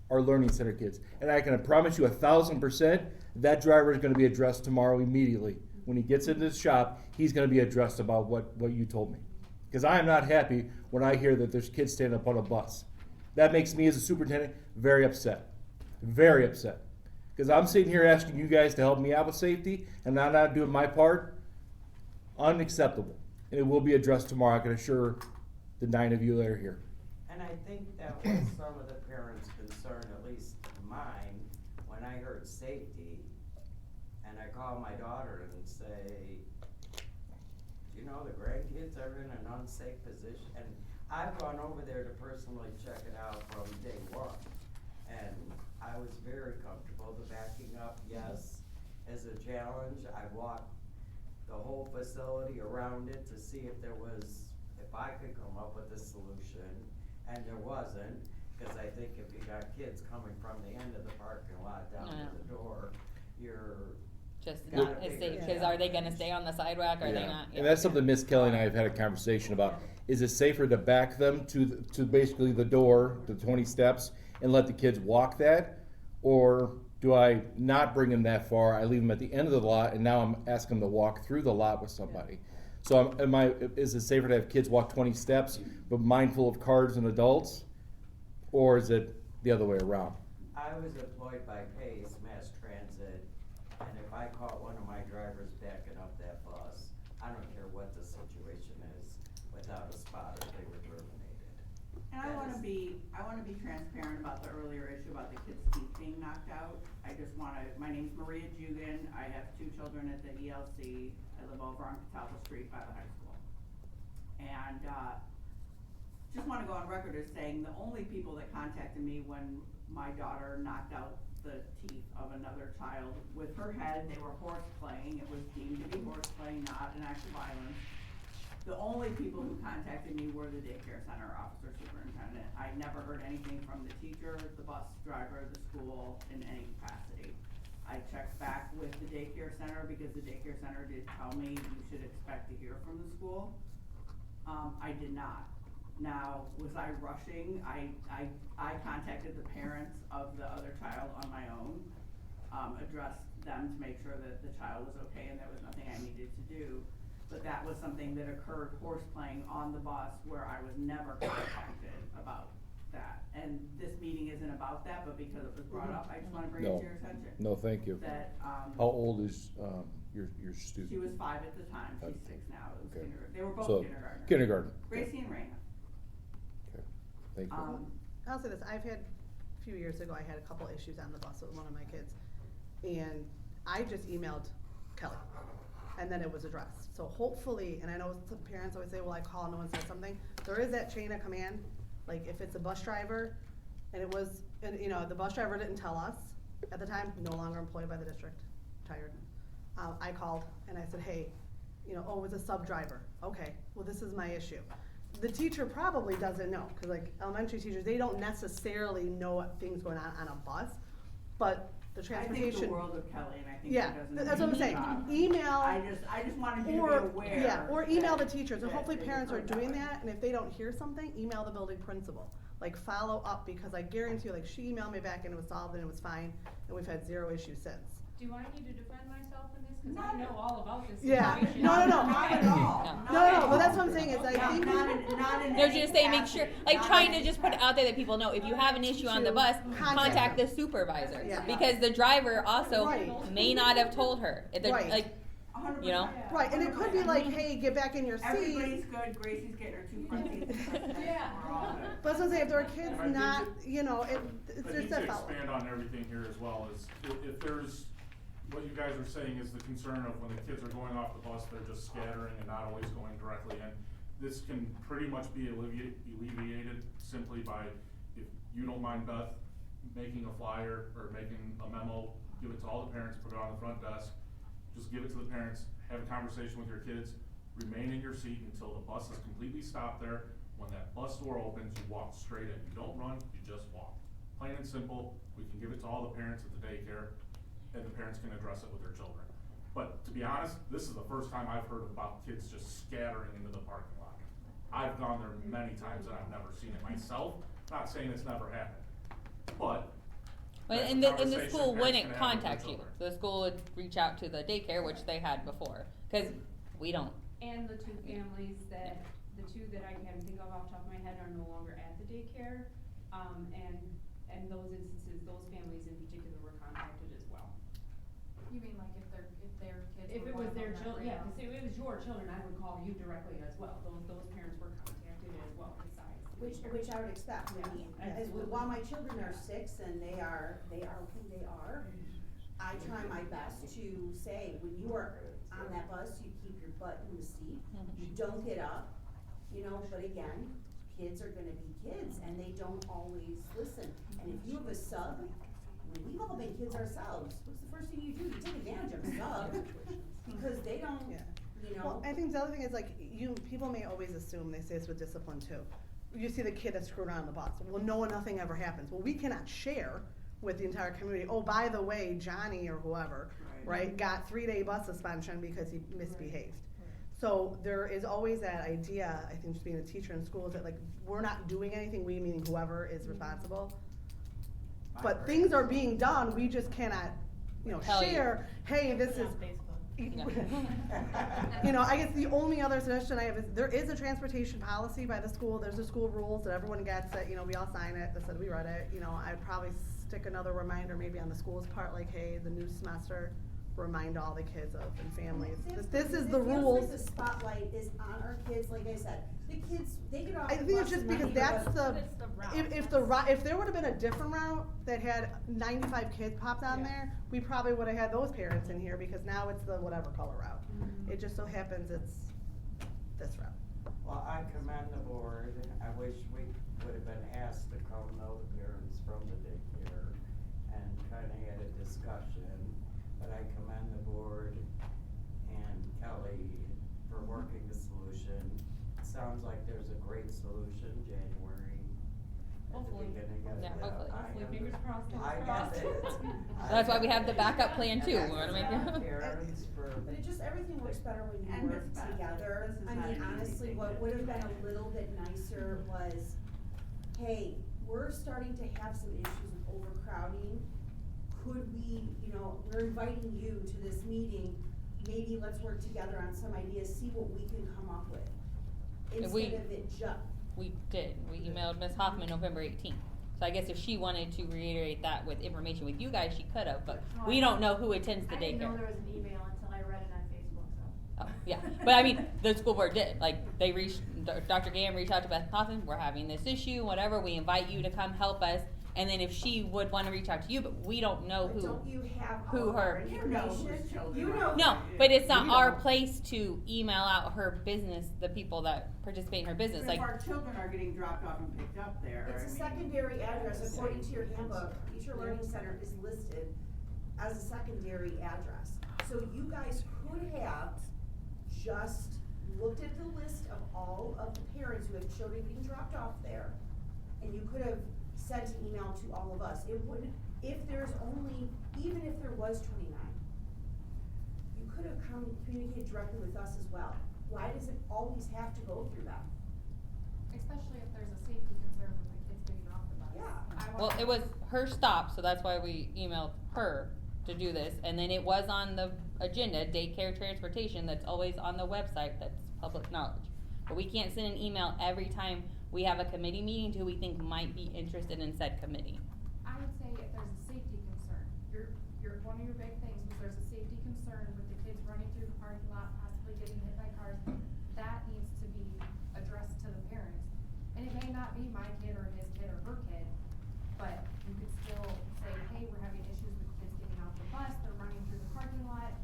our learning center kids. And I can promise you 1,000% that driver is going to be addressed tomorrow immediately. When he gets into the shop, he's going to be addressed about what you told me. Because I am not happy when I hear that there's kids standing up on a bus. That makes me as a superintendent very upset. Very upset. Because I'm sitting here asking you guys to help me out with safety, and I'm not doing my part. Unacceptable. And it will be addressed tomorrow, I can assure the 9 of you that are here. And I think that was some of the parents' concern, at least mine, when I heard safety, and I call my daughter and say, you know, the grandkids are in an unsafe position. And I've gone over there to personally check it out from day one. And I was very comfortable. The backing up, yes, is a challenge. I walked the whole facility around it to see if I could come up with a solution. And there wasn't, because I think if you got kids coming from the end of the parking lot down to the door, you're Just gotta not as figure safe, it because out. are they gonna stay on the sidewalk, are they Yeah. not? And that's something Miss Kelly and I have had a conversation about. Is it safer to back them to basically the door, the 20 steps, and let the kids walk that? Or do I not bring them that far? I leave them at the end of the lot, and now I'm asking them to walk through the lot with somebody. So is it safer to have kids walk 20 steps, but mindful of cars and adults? Or is it the other way around? I was employed by Pace Mass Transit, and if I caught one of my drivers backing up that bus, I don't care what the situation is, without a spotter, they were terminated. And I That wanna is- be transparent about the earlier issue about the kids' teeth being knocked out. My name's Maria Jugan, I have 2 children at the ELC, I live over on Catalpa Street by the high school. And, just wanna go on record as saying the only people that contacted me when my daughter knocked out the teeth of another child with her head, they were horseplaying, it was deemed to be horseplaying, not an act of violence. The only people who contacted me were the daycare center officer superintendent. I never heard anything from the teacher, the bus driver, the school in any capacity. I checked back with the daycare center because the daycare center did tell me you should expect to hear from the school. I did not. Now, was I rushing? I contacted the parents of the other child on my own, addressed them to make sure that the child was okay and there was nothing I needed to do. But that was something that occurred horseplaying on the bus where I was never contacted about that. And this meeting isn't about that, but because it was brought up, I just wanna bring it No. to your attention. No, thank you. That, How old is your student? she was 5 at the time, she's Okay. 6 now, it was Okay. kindergarten, they were both So, kindergartners. kindergarten. Gracie and Raina. Okay. Thank you. I'll say this, I've had, a few years ago, I had a couple issues on the bus with one of my kids. And I just emailed Kelly, and then it was addressed. So hopefully, and I know some parents always say, well, I call, no one says something. There is that chain of command, like if it's a bus driver, and it was, and you know, the bus driver didn't tell us at the time, no longer employed by the district, tired. I called and I said, hey, you know, oh, it was a sub driver. Okay, well, this is my issue. The teacher probably doesn't know, cause like elementary teachers, they don't necessarily know what things going on a bus, but the transportation. I think the world of Kelly, and I think Yeah, she does an that's what I'm amazing saying. job. Email. I just wanted you to be Or, aware. yeah, or email the that- teachers, and that hopefully it parents are occurred that doing way. that, and if they don't hear something, email the building principal. Like, follow up, because I guarantee you, like, she emailed me back and it was solved and it was fine, and we've had 0 issues since. Do I need to defend myself in this cause I know all about this Yeah. situation. No, no, no. Not at all. No. Not No, at no, all. but that's what I'm saying is I No, think. not in No, any just say make sure, facet, like not trying in to just put it out there that people know, if you have an issue on the bus, contact the supervisor. Yeah. Because the driver also Right. may not have told her. If they're, Right. like, 100%. you know? Right, and it could be like, hey, get back in your seat. Everybody's good, Gracie's getting her 2 front teeth. Yeah. We're all good. But I was gonna say, if there are kids And I think not, you know, I there's need that to follow. expand on everything here as well, is if there's, what you guys are saying is the concern of when the kids are going off the bus, they're just scattering and not always going directly in. This can pretty much be alleviated simply by, if you don't mind, Beth, making a flyer or making a memo, give it to all the parents, put it on the front desk, just give it to the parents, have a conversation with your kids, remain in your seat until the bus is completely stopped there. When that bus door opens, you walk straight in. You don't run, you just walk. Plain and simple, we can give it to all the parents at the daycare, and the parents can address it with their children. But to be honest, this is the first time I've heard about kids just scattering into the parking lot. I've gone there many times and I've never seen it myself, not saying it's never happened, but that's a and the conversation school parents wouldn't can have with their contact you. children. The school would reach out to the daycare, which they had before, cause we don't. And the two families that, the two that I can think of off the top of my head are no longer at the daycare. And those instances, those families in particular were contacted as well. You mean like if their kids If were it going was their on that children, yeah, route? cause if it was your children, I would call you directly as well. Those parents were contacted as well besides. the Which daycare. I would expect, I Yeah, mean, absolutely. while my children are 6 and they are who they are, I try my best to say, when you are on that bus, you keep your butt in the seat, you don't get up, you know, but again, kids are gonna be kids and they don't always listen. And if you have a sub, I mean, we've all been kids ourselves, what's the first thing you do? You take advantage of a sub, because they don't, Yeah. you know. Well, I think the other thing is like, people may always assume, they say this with discipline too. You see the kid that's screwed around the bus, well, nothing ever happens. Well, we cannot share with the entire community, oh, by the way, Johnny or whoever, right, got 3-day bus suspension because he misbehaved. So there is always that idea, I think, just being a teacher in schools, that like, we're not doing anything, we meaning whoever is responsible. But things are being done, we just cannot, you know, Tell you. share, hey, this Put it is. on Facebook. You know, I guess the only other suggestion I have is, there is a transportation policy by the school, there's the school rules that everyone gets, that, you know, we all sign it, that said we read it, you know, I'd probably stick another reminder maybe on the school's part, like, hey, the new semester, remind all the kids of and families, that this is the It feels rules. like the spotlight is on our kids, like I said, the kids, they get off I the think it's bus just and because not even that's go- the, It's the route. if there would've been a different route that had 95 kids popped on there, we probably would've had those parents in here, because now it's the whatever color route. It just so happens it's this route. Well, I commend the board. I wish we would have been asked to come know the parents from the daycare and kinda had a discussion. But I commend the board and Kelly for working the solution. Sounds like there's a great solution, January. At the Hopefully. beginning of Yeah, the- hopefully. I Hopefully, fingers under- crossed, fingers I crossed. get it. That's why we have the backup plan too. And We I wanna make commend it- parents for But it just, everything works better when you And work it's better. together. This is I not mean, an easy honestly, thing what to would have do. been a little bit nicer was, hey, we're starting to have some issues with overcrowding. Could we, you know, we're inviting you to this meeting, maybe let's work together on some ideas, see what we can come up with. And we- Instead of it We did, we emailed Ms. Hoffman November 18th. So I guess if she wanted to reiterate that with information with you guys, she could have, but we don't know who attends the I didn't know daycare. there was an email until I read it on Facebook, so. Oh, yeah, but I mean, the school board did, like, they reached, Dr. Gam reached out to Beth Hoffman, we're having this issue, whatever, we invite you to come help us. And then if she would wanna reach out to you, but we don't know But who. don't you have who all of our her- You know whose information? children You are. know. No, but it's not We our don't. place to email out her business, the people that participate in her business, If like, our children are getting dropped off and picked up there, It's a I mean, secondary address, according to your handbook, Teacher Learning Center is listed as a secondary address. So you guys could have just looked at the list of all of the parents who have children being dropped off there, and you could have sent an email to all of us. It would, if there's only, even if there was 29, you could have communicated directly with us as well. Why does it always have to go through them? Especially if there's a safety concern with the kids getting off the bus. Yeah. I well, want- it was her stop, so that's why we emailed her to do this, and then it was on the agenda, daycare transportation, that's always on the website, that's public knowledge. But we can't send an email every time we have a committee meeting to who we think might be interested in said committee. I would say if there's a safety concern, one of your big things was there's a safety concern with the kids running through the parking lot, possibly getting hit by cars, that needs to be addressed to the parents. And it may not be my kid or his kid or her kid, but you could still say, hey, we're having issues with kids getting off the bus, they're running through the parking lot,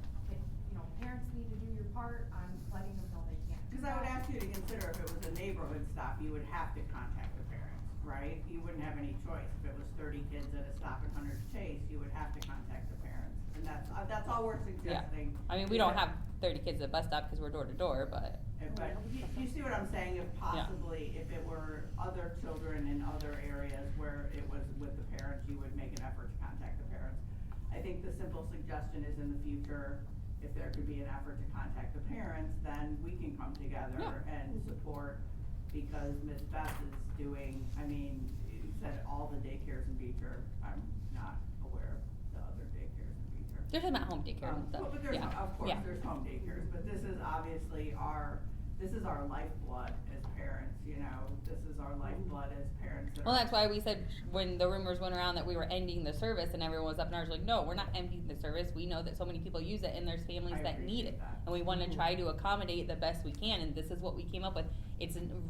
parents need to do your part on letting them know they can't. Cause I would ask you to consider if it was a neighborhood stop, you would have to contact the parents, right? You wouldn't have any choice. If it was 30 kids at a stop in Hunter's Chase, you would have to contact the parents. And that's all we're suggesting. I mean, we don't have 30 kids at the bus stop because we're door to door, but. But you see what I'm saying? If possibly, if it were other children in other areas where it was with the parents, you would make an effort to contact the parents. I think the simple suggestion is in the future, if there could be an effort to contact the parents, then we can come together and support, because Ms. Beth is doing, I mean, you said all the daycares in Beecher. I'm not aware of the other daycares in Beecher. There's some at-home daycare and stuff. But there's, Yeah. of course, Yeah. there's home daycares, but this is obviously this is our lifeblood as parents, this is our lifeblood as parents. Well, that's why we said when the rumors went around that we were ending the service and everyone was up in ours like, no, we're not ending the service. We know that so many people use it and there's families I that need appreciate it. that. And we want to try to accommodate the best we can, and this is what we came up with.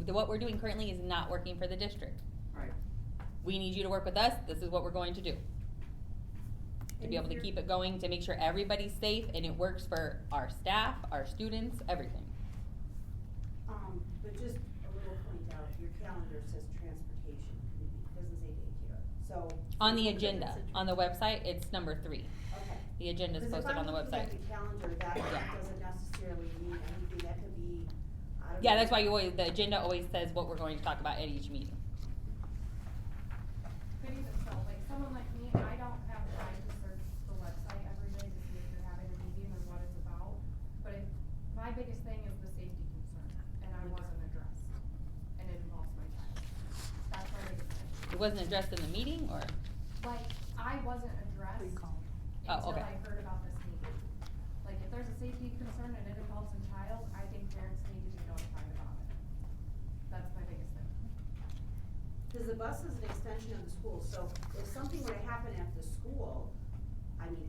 What we're doing currently is not working for the district. Right. We need you to work with us. This is what we're going to do. To be able to keep it going, to make sure everybody's safe and it works for our staff, our students, everything. But just a little point out, your calendar says transportation committee, it doesn't say daycare, so. On the agenda, on the website, it's number 3. Okay. The agenda is posted on the website. Because if I'm looking at the calendar, that doesn't necessarily mean anything, that could be, I don't know. Yeah, that's why the agenda always says what we're going to talk about at each meeting. But even so, like someone like me, I don't have time to search the website every day to see if they're having a meeting or what it's about. But my biggest thing is the safety concern, and I wasn't addressed, and it involves my child. That's my biggest thing. It wasn't addressed in the meeting, or? Like, I wasn't addressed Oh, until okay. I heard about this meeting. Like, if there's a safety concern and it involves a child, I think parents need to be notified about it. That's my biggest thing. Cause the bus is an extension of the school, so if something were to happen at the school, I mean,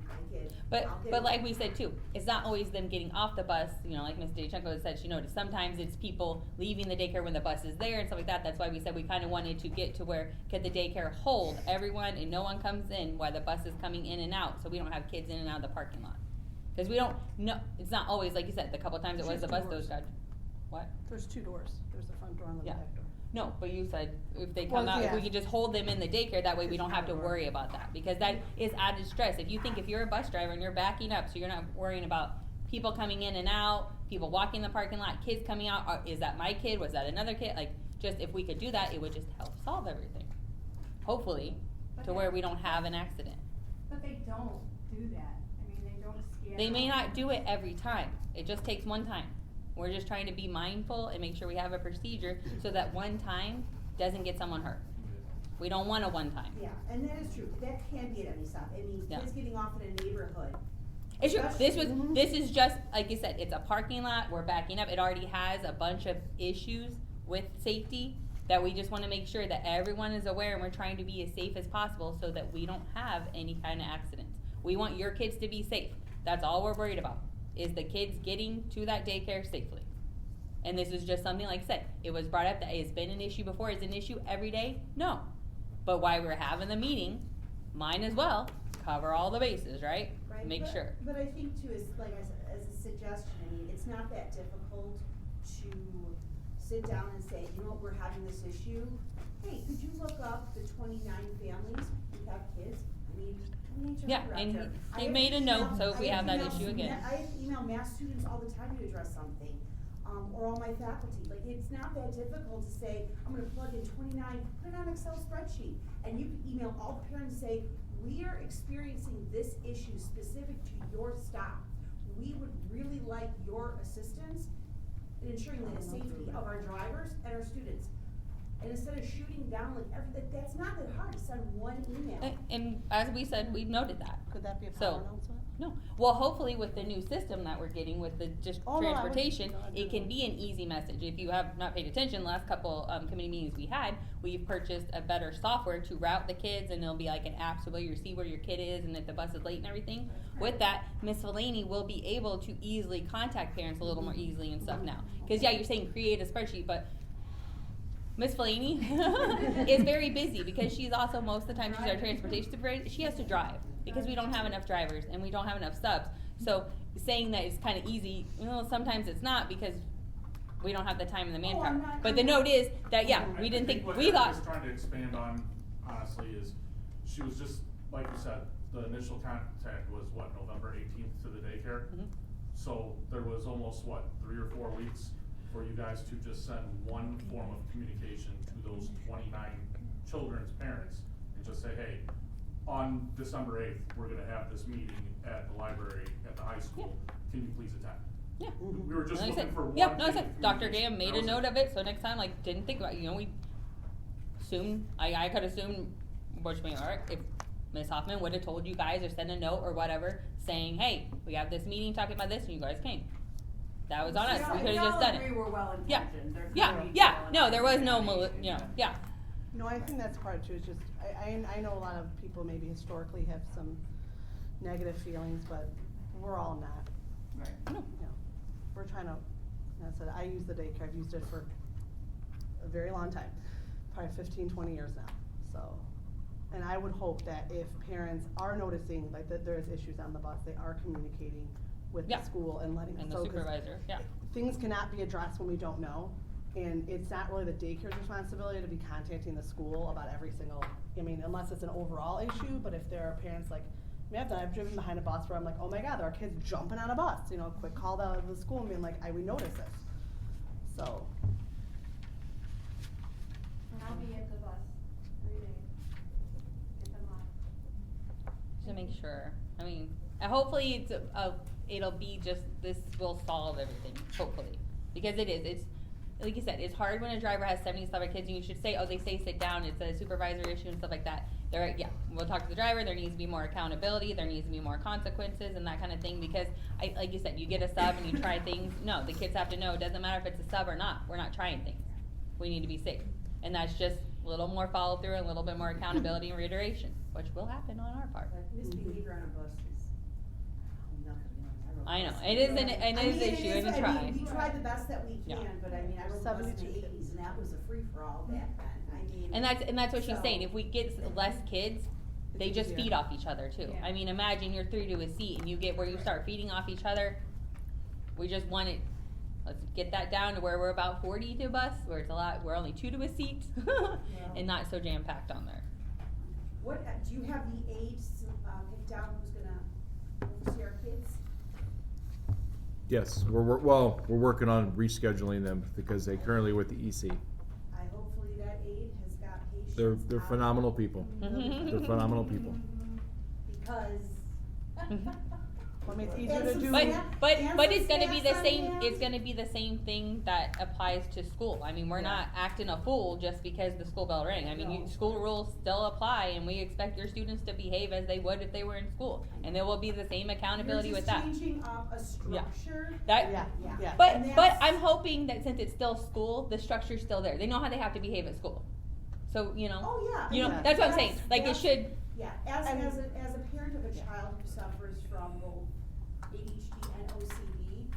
But like we said too, it's not always them getting off the bus, like Ms. DeChenko said, she noticed, sometimes it's people leaving the daycare when the bus is there and stuff like that. That's why we said we kinda wanted to get to where, could the daycare hold everyone and no one comes in while the bus is coming in and out, so we don't have kids in and out of the parking lot. Cause we don't, no, it's not always, like you said, the couple times it was the bus, those guys, what? There's 2 doors, there's the front door and the Yeah. back door. No, but you said if they come Well, out, if we yeah. can just hold them in the daycare, that way we It's don't have to outdoor. worry about that, because that is added stress. If you're a bus driver and you're backing up, so you're not worrying about people coming in and out, people walking the parking lot, kids coming out, is that my kid, was that another kid, just if we could do that, it would just help solve everything. Hopefully, to where we don't have an accident. But they don't do that. I mean, they don't scan. They may out. not do it every time, it just takes one time. We're just trying to be mindful and make sure we have a procedure, so that one time doesn't get someone hurt. We don't want a one time. Yeah, and that is true, that can be at any stop, I mean, Yeah. kids getting off in a neighborhood. It's true, Especially- this is just, like you said, it's a parking lot, we're backing up, it already has a bunch of issues with safety, that we just wanna make sure that everyone is aware and we're trying to be as safe as possible so that we don't have any kind of accidents. We want your kids to be safe, that's all we're worried about, is the kids getting to that daycare safely. And this is just something, like I said, it was brought up that it's been an issue before, is it an issue every day? No. But while we're having the meeting, mine as well, cover all the bases, right? Right, Make but- sure. But I think too, is like I said, as a suggestion, I mean, it's not that difficult to sit down and say, we're having this issue. Hey, could you look up the 29 families who have kids? I mean, I'm an HR Yeah, director. and I he have made to a note, email- so if we I have to that email issue again. I have to email math students all the time to address something, or all my faculty, like, it's not that difficult to say, I'm gonna plug in 29, put it on an Excel spreadsheet, and you can email all the parents and say, we are experiencing this issue specific to your stop. We would really like your assistance in ensuring the safety of our drivers and our students. And instead of shooting down like that's not that hard to send one email. And as we said, we've noted that. Could that be a So- power announcement? No, well, hopefully with the new system that we're getting with the just Oh, no, I wasn't transportation, gonna do it can that. be an easy message. If you have not paid attention, last couple, committee meetings we had, we've purchased a better software to route the kids, and it'll be like an app, so where you see where your kid is, and if the bus is late and everything. With that, Miss Fellaini will be able to easily contact parents a little more easily and stuff now. Cause yeah, you're saying create a spreadsheet, but Miss Fellaini is very busy because she's also, most of the time, she's our transportation supervisor. She has to drive because we don't have enough drivers and we don't have enough subs. So saying that it's kind of easy, sometimes it's not because we don't have the time and the manpower. I'm not- But the note is that, yeah, I we didn't think, what we Heather thought, was trying to expand on, honestly, is she was just, like you said, the initial contact was what, November 18th to the daycare? Mhm. So there was almost, what, 3 or 4 weeks for you guys to just send one form of communication to those 29 children's parents and just say, hey, on December 8th, we're gonna have this meeting at the library at the high school. Can you please attend? yeah. We were just And I looking said, for one. yeah, no, I thing said, of Dr. communication. Graham made That a was note of it, so next time, like, didn't think about it, we assumed, I could assume, which means, alright, if Ms. Hoffman would've told you guys or sent a note or whatever, saying, hey, we have this meeting talking about this, and you guys came. That was on us, we could've just done We it. all agree we're well Yeah, intentioned. There's no yeah, need yeah, for no, there was no, explanation. yeah. No, I think that's part too, it's just, I know a lot of people maybe historically have some negative feelings, but we're all not, Right. No. you know. We're trying to, like I said, I use the daycare, I've used it for a very long time, probably 15, 20 years now, so. And I would hope that if parents are noticing, like, that there's issues on the bus, they are communicating with the Yeah. school and letting us And know. the 'cause supervisor, yeah. Things cannot be addressed when we don't know, and it's not really the daycare's responsibility to be contacting the school about every single, I mean, unless it's an overall issue, but if there are parents like, I've driven behind a bus where I'm like, oh my god, there are kids jumping on a bus, quick call the school and being like, we noticed this, so. And I'll be at the bus 3 days. Get them off. To make sure, I mean, hopefully it'll be just, this will solve everything, hopefully. Because it's, like you said, it's hard when a driver has 77 kids and you should say, oh, they say sit down, it's a supervisor issue and stuff like that. Yeah, we'll talk to the driver, there needs to be more accountability, there needs to be more consequences and that kind of thing, because like you said, you get a sub and you try things, no, the kids have to know, it doesn't matter if it's a sub or not, we're not trying things. We need to be safe. And that's just a little more follow through and a little bit more accountability and reiteration, which will happen on our part. Misbehavior on a bus is nothing, I know, it is an issue and a try. We tried the best that we Yeah. can, but I mean, I rode the bus in 72 the kids. 80s and that was a free-for-all back then, And that's what she's So- saying, if we get less kids, they just easier. feed off each other too. Yeah. I mean, imagine you're 3 to a seat and you get where you start feeding off each other. We just want it, let's get that down to where we're about 40 to a bus, where it's we're only 2 to a seat, and not so jam-packed on there. What, do you have the aides, picked out who's gonna oversee our kids? Yes, we're working on rescheduling them because they currently with the EC. Hopefully that aide has got patience. They're out. phenomenal people. Mhm. They're phenomenal people. Because. I mean, it's easier And to some do. snack- But and it's some gonna be the snacks on same, hand. it's gonna be the same thing that applies to school. I mean, we're Yeah. not acting a fool just because the school bell rang. I mean, No. school rules still apply and we expect your students to behave as they would if they were in school. And there will be the same accountability with that. You're just changing up a structure. That, Yeah, Yeah. yeah. But And but that's- I'm hoping that since it's still school, the structure's still there. They know how they have to behave at school. So, Oh, yeah. you know, that's what I'm saying. Like it That's- should, Yeah, And- as a parent of a child who suffers from both ADHD and OCD,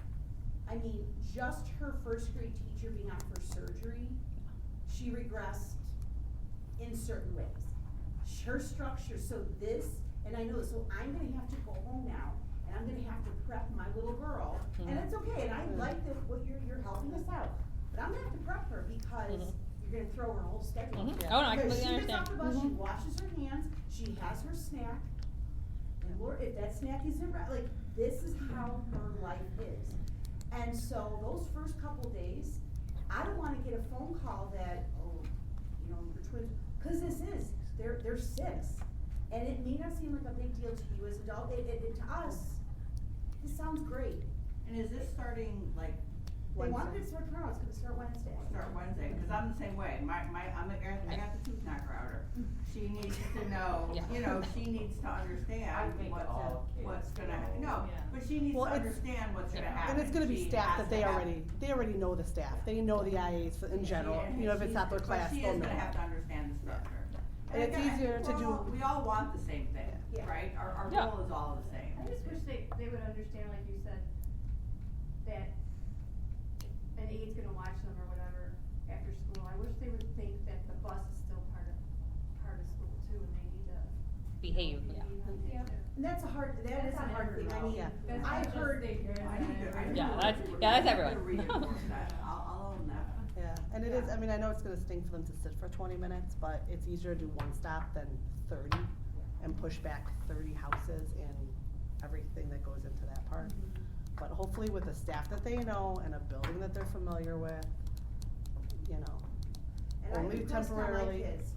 I mean, just her first grade teacher being out for surgery, she regressed in certain ways. Her structure, so this, and I know, so I'm gonna have to go home now, and I'm gonna have to prep my little girl, and Mhm. it's okay, and I like that, what you're helping us out, but I'm gonna have to prep her because Mhm. you're gonna throw her whole schedule. Mhm. Yeah. Oh, no, I Because completely she gets off the understand. bus, she washes her hands, she has her snack, and Lord, if that snack isn't right, like, this is how her life is. And so those first couple days, I don't wanna get a phone call that, oh, your twins, cause they're 6. And it may not seem like a big deal to you as an adult, to us, this sounds great. And is this starting like They wanted Wednesday. it to start tomorrow, it's gonna start Wednesday. Start Wednesday, cause I'm the same way, I got the tooth knocker outer. She needs to know, Yeah. you know, she needs to understand I think all what's kids gonna happen, no, Yeah. but she needs to Well, it's- understand what's gonna Yeah. happen. And it's gonna be She staff has that they to have- already know the staff, they know the IAs in general, And you know, if it's she's- not their class, But she they'll is know. gonna have to understand the structure. And it's again, I easier think to we all want the same thing, Yeah. right? Our Yeah. goal is all the same. I just wish they would understand, like you said, that an aide's gonna watch them or whatever after school. I wish they would think that the bus is still part of school too, and they need to. Behave, yeah. Yeah. And that's a hard thing, I mean, Yeah. I've heard, I need to Yeah, that's- really- yeah, that's I everyone. need to reinforce that. I'll own that. Yeah, and it is, I mean, I know it's gonna stink for them to sit for 20 minutes, but it's easier to do one stop than 30 and push back 30 houses and everything that goes into that part. But hopefully with a staff that they know and a building that they're familiar with, you know, and I only impressed on my temporarily. kids.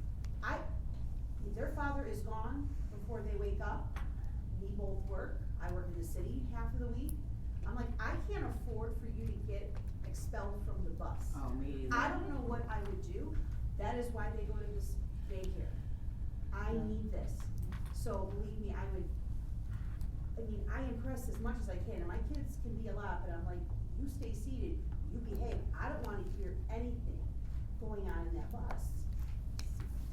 Their father is gone before they wake up, we both work, I work in the city half of the week. I'm like, I can't afford for you to get expelled from the bus. Oh, me either. I don't know what I would do, that is why they go to this daycare. I need this, so believe me, I impress as much as I can, and my kids can be a lot, but I'm like, you stay seated, you behave, I don't wanna hear anything going on in that bus.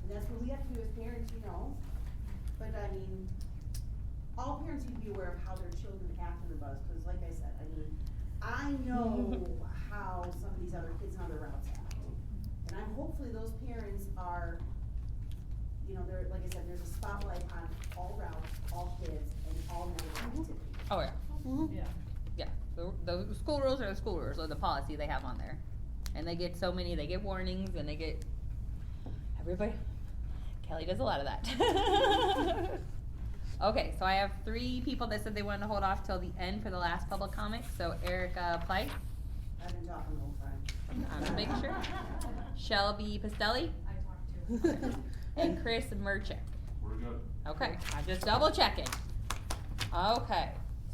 And that's what we have to do as parents, you know, but I mean, all parents need to be aware of how their children act in the bus, cause like I said, I know how some of these other kids on other routes act. And I'm hopefully those parents are, you know, they're, like I said, there's a spotlight on all routes, all kids, and all manner of activities. Oh, yeah. Mhm. Yeah. Yeah, the school rules are the school rules, or the policy they have on there. And they get so many, they get warnings, and they get, everybody, Kelly does a lot of that. Okay, so I have 3 people that said they wanted to hold off till the end for the last public comment, so Erica Plythe, I've been talking the whole time. I'm making sure, Shelby Pastelli, I talked to. and Chris Merchick. We're good. Okay, I'm just double checking. Okay,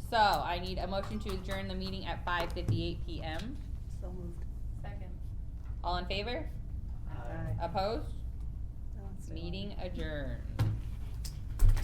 so I need a motion to adjourn the meeting at 5:58 PM. So moved. Second. All in favor? Aye. Opposed? No, it's still on. Meeting adjourned.